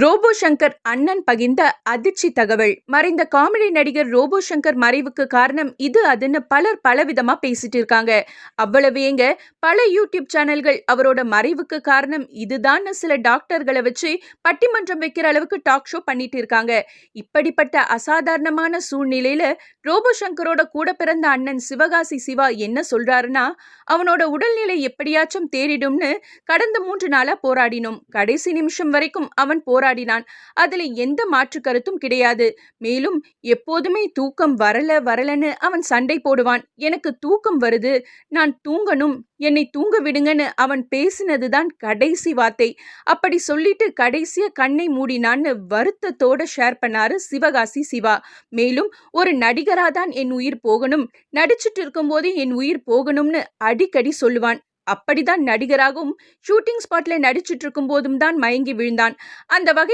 Robot Shankar அண்ணன் பகிர்ந்த அதிர்ச்சி தகவல். மறைந்த காமெடி நடிகர் ரோபோ சங்கர் மறைவுக்கு காரணம் இது அதுன்னு பலர் பலவிதமா பேசிட்டு இருக்காங்க. அவ்வளவு ஏங்க, பல யூடியூப் சேனல்கள் அவரோட மறைவுக்கு காரணம் இதுதான்னு சில டாக்டர்களை வச்சு பட்டிமன்றம் வைக்கிற அளவுக்கு டாக் ஷோ பண்ணிட்டு இருக்காங்க. இப்படிப்பட்ட அசாதாரணமான சூழ்நிலையில ரோபோ சங்கரோட கூட பிறந்த அண்ணன் சிவகாசி சிவா என்ன சொல்றாருன்னா, அவனோட உடல்நிலை எப்படியாச்சும் தேறிடும்னு கடந்த 3 நாளா போராடினோம். கடைசி நிமிஷம் வரைக்கும் அவன் போராடினான். அதுல எந்த மாற்று கருத்தும் கிடையாது. மேலும் எப்போதுமே தூக்கம் வரலன்னு அவன் சண்டை போடுவான். எனக்கு தூக்கம் வருது, நான் தூங்கணும், என்னை தூங்க விடுங்கன்னு அவன் பேசினதுதான் கடைசி வார்த்தை. அப்படி சொல்லிட்டு கடைசியா கண்ணை மூடினான்னு வருத்தத்தோட ஷேர் பண்ணாரு சிவகாசி சிவா. மேலும் ஒரு நடிகராதான் என் உயிர் போகணும், நடிச்சிட்டு இருக்கும் போதே என் உயிர் போகணும்னு அடிக்கடி சொல்லுவான். அப்படிதான் நடிகராகவும் ஷூட்டிங் ஸ்பாட்ல நடிச்சிட்டு இருக்கும் போதும் தான் மயங்கி விழுந்தான். அந்த வகை